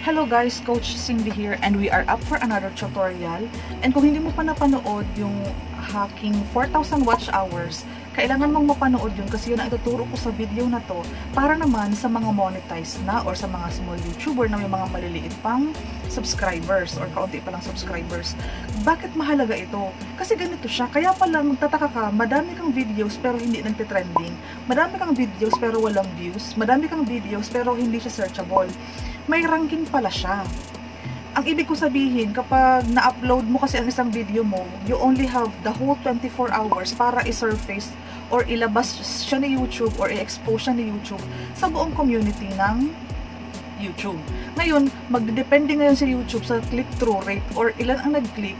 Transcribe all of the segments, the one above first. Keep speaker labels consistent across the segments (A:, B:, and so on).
A: Hello guys, Coach Cindy here and we are up for another tutorial. And kung hindi mo pa napanood yung hacking 4,000 watch hours, kailangan mong mapanood yun kasi yun ang ituturo ko sa video na to para naman sa mga monetized na or sa mga small YouTuber na may mga maliliit pang subscribers or kaunti pa lang subscribers. Bakit mahalaga ito? Kasi ganito siya, kaya pala magtataka ka, madami kang videos pero hindi nagtitrending, madami kang videos pero walang views, madami kang videos pero hindi siya searchable. May ranking pala siya. Ang ibig ko sabihin, kapag na-upload mo kasi ang isang video mo, you only have the whole 24 hours para i-surface or ilabas siya ni YouTube or i-expose siya ni YouTube sa buong community ng YouTube. Ngayon, magdedepende ngayon sa YouTube sa click-through rate or ilan ang nag-click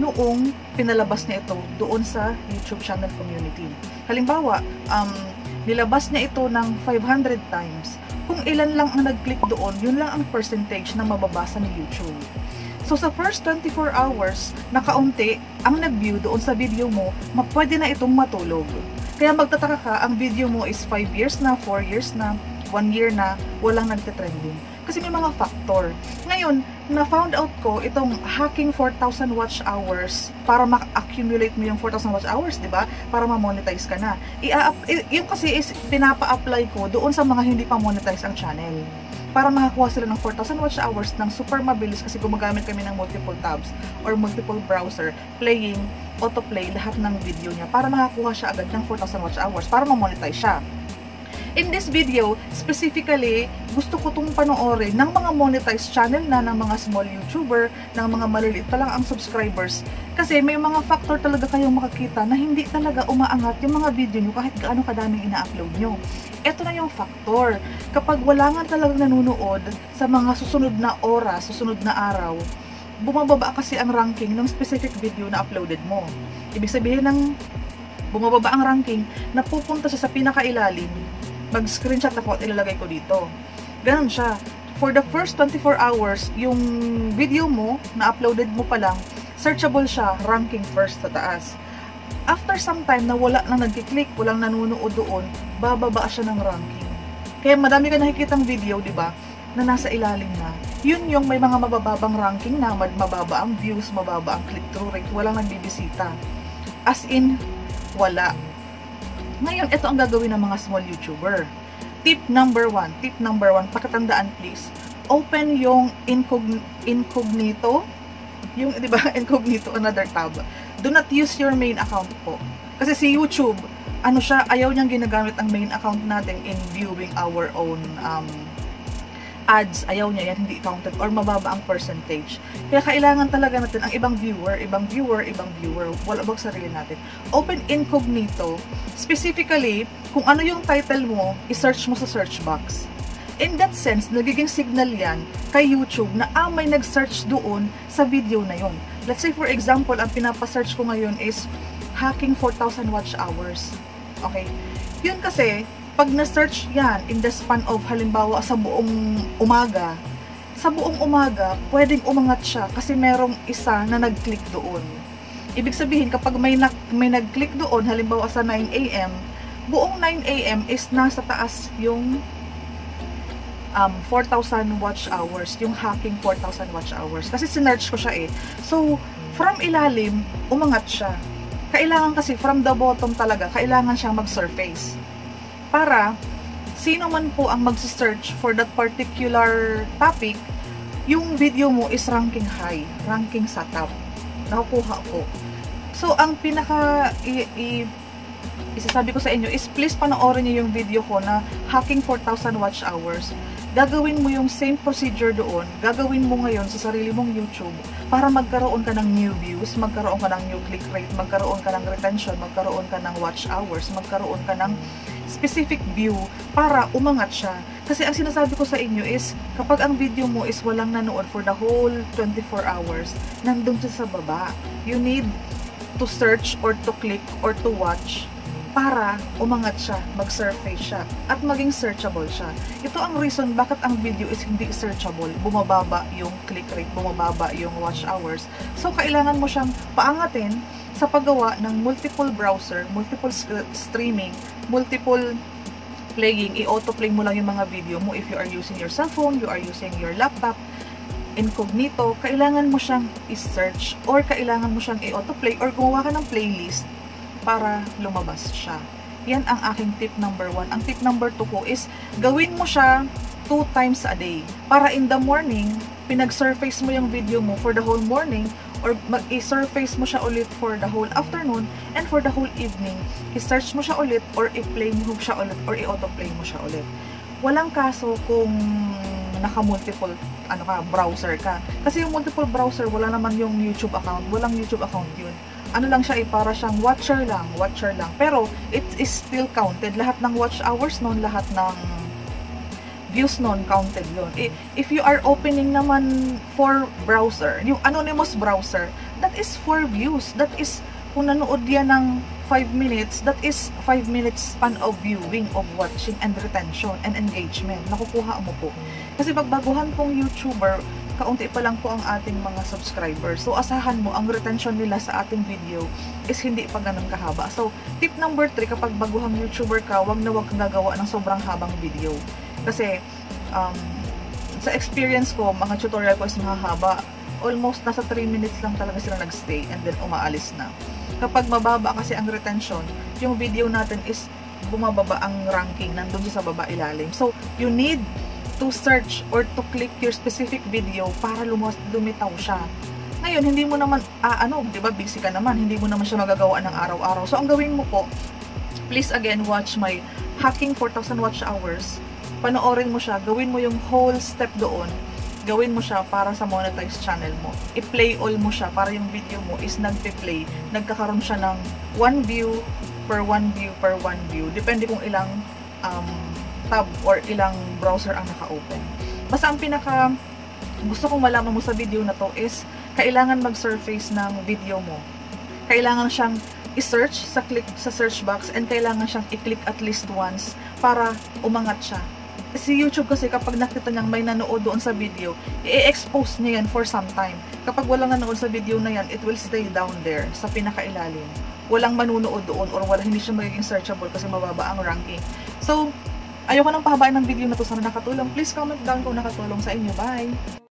A: noong pinalabas niya ito doon sa YouTube channel community. Halimbawa, nilabas niya ito ng 500 times. Kung ilan lang ang nag-click doon, yun lang ang percentage na mababasa ng YouTube. So, sa first 24 hours, na kaunti ang nag-view doon sa video mo, pwede na itong matulog. Kaya magtataka ka, ang video mo is 5 years na, 4 years na, 1 year na, walang nagtitrending. Kasi may mga factor. Ngayon, na-found out ko itong hacking 4,000 watch hours para ma-accumulate mo yung 4,000 watch hours, di ba? Para ma-monetize ka na. Yung kasi is pinapa-apply ko doon sa mga hindi pa monetize ang channel. Para makakuha sila ng 4,000 watch hours ng super mabilis kasi gumagamit kami ng multiple tabs or multiple browser, playing, autoplay, lahat ng video niya para makakuha siya agad ng 4,000 watch hours para ma-monetize siya. In this video, specifically, gusto ko itong panoorin ng mga monetized channel na, ng mga small YouTuber, ng mga maliliit pa lang ang subscribers. Kasi may mga factor talaga kayong makakita na hindi talaga umaangat yung mga video nyo kahit gaano kadaming ina-upload nyo. Ito na yung factor. Kapag wala nga talagang nanonood sa mga susunod na oras, susunod na araw, bumababa kasi ang ranking ng specific video na uploaded mo. Ibig sabihin ng bumababa ang ranking, napupunta siya sa pinakailalim. Mag-screenshot ako at ilalagay ko dito. Ganun siya. For the first 24 hours, yung video mo, na-uploaded mo pa lang, searchable siya, ranking first sa taas. After some time na wala nang nagkiklik, walang nanonood doon, bababa siya ng ranking. Kaya madami ka nakikitang video, di ba, na nasa ilalim na. Yun yung may mga mabababang ranking na, mababa ang views, mababa ang click-through rate, walang nagbibisita. As in, wala. Ngayon, ito ang gagawin ng mga small YouTuber. Tip number 1, pakatandaan please. Open yung incognito. Yung, di ba, incognito, another tab. Do not use your main account po. Kasi si YouTube, ano siya, ayaw niyang ginagamit ang main account natin in viewing our own ads, ayaw niya yan, hindi counted or mababa ang percentage. Kaya kailangan talaga natin ang ibang viewer, wala bang sarili natin. Open incognito, specifically, kung ano yung title mo, i-search mo sa search box. In that sense, nagiging signal yan kay YouTube na may nag-search doon sa video na yun. Let's say for example, ang pinapa-search ko ngayon is hacking 4,000 watch hours. Okay? Yun kasi, pag na-search yan in the span of halimbawa sa buong umaga, pwedeng umangat siya kasi merong isa na nag-click doon. Ibig sabihin, kapag may nag-click doon, halimbawa sa 9 AM, buong 9 AM is nasa taas yung 4,000 watch hours, yung hacking 4,000 watch hours. Kasi sinearch ko siya eh. So, from ilalim, umangat siya. Kailangan kasi from the bottom talaga, kailangan siyang mag-surface. Para sino man po ang mag-search for that particular topic, yung video mo is ranking high, ranking sa top. Nakukuha ko. So, ang pinaka isasabi ko sa inyo is please panoorin niyo yung video ko na hacking 4,000 watch hours. Gagawin mo yung same procedure doon, gagawin mo ngayon sa sarili mong YouTube para magkaroon ka ng new views, magkaroon ka ng new click rate, magkaroon ka ng retention, magkaroon ka ng watch hours, magkaroon ka ng specific view para umangat siya. Kasi ang sinasabi ko sa inyo is kapag ang video mo is walang nanood for the whole 24 hours, nandun siya sa baba. You need to search or to click or to watch para umangat siya, mag-surface siya, at maging searchable siya. Ito ang reason bakit ang video is hindi searchable. Bumababa yung click rate, bumababa yung watch hours. So, kailangan mo siyang paangatin sa paggawa ng multiple browser, multiple streaming, multiple playing, i-autoplay mo lang yung mga video mo. If you are using your cellphone, you are using your laptop, incognito, kailangan mo siyang i-search or kailangan mo siyang i-autoplay or gumawa ka ng playlist para lumabas siya. Yan ang aking tip number 1. Ang tip number 2 ko is gawin mo siya 2 times a day. Para in the morning, pinag-surface mo yung video mo for the whole morning or mag-i-surface mo siya ulit for the whole afternoon and for the whole evening, i-search mo siya ulit or i-play mo siya ulit or i-autoplay mo siya ulit. Walang kaso kung naka-multiple browser ka. Kasi yung multiple browser, wala naman yung YouTube account. Walang YouTube account yun. Ano lang siya para siyang watcher lang. Pero, it is still counted. Lahat ng watch hours nun, lahat ng views nun, counted yun. If you are opening naman for browser, yung anonymous browser, that is for views. That is, kung nanood yan ng 5 minutes, that is 5 minutes span of viewing, of watching, and retention, and engagement. Nakukuha mo po. Kasi pagbaguhan pong YouTuber, kaunti pa lang po ang ating mga subscribers. So, asahan mo, ang retention nila sa ating video is hindi pa ganun kahaba. So, tip number 3, kapag baguhang YouTuber ka, wag na wag kang gagawa ng sobrang habang video. Kasi, sa experience ko, mga tutorial ko is mahahaba. Almost nasa 3 minutes lang talaga sila nagstay and then umaalis na. Kapag mababa kasi ang retention, yung video natin is bumababa ang ranking, nandun sa baba ilalim. So, you need to search or to click your specific video para lumitaw siya. Ngayon, hindi mo naman, di ba, busy ka naman, hindi mo naman siya magagawa ng araw-araw. So, ang gawin mo po, please again, watch my Hacking 4,000 Watch Hours. Panoorin mo siya, gawin mo yung whole step doon. Gawin mo siya para sa monetized channel mo. I-play all mo siya para yung video mo is nagpe-play. Nagkakaroon siya ng 1 view per 1 view per 1 view. Depende kung ilang tab or ilang browser ang naka-open. Basta ang pinaka gusto kong malaman mo sa video na to is kailangan mag-surface ng video mo. Kailangan siyang i-search sa search box and kailangan siyang i-click at least once para umangat siya. Si YouTube kasi kapag nakita niyang may nanood doon sa video, i-expose niya yan for some time. Kapag walang nanood sa video na yan, it will stay down there sa pinakailalim. Walang manunood doon or hindi siya magiging searchable kasi mababa ang ranking. So, ayoko nang pahabain ng video na to. Sana nakatulong. Please comment down kung nakatulong sa inyo. Bye!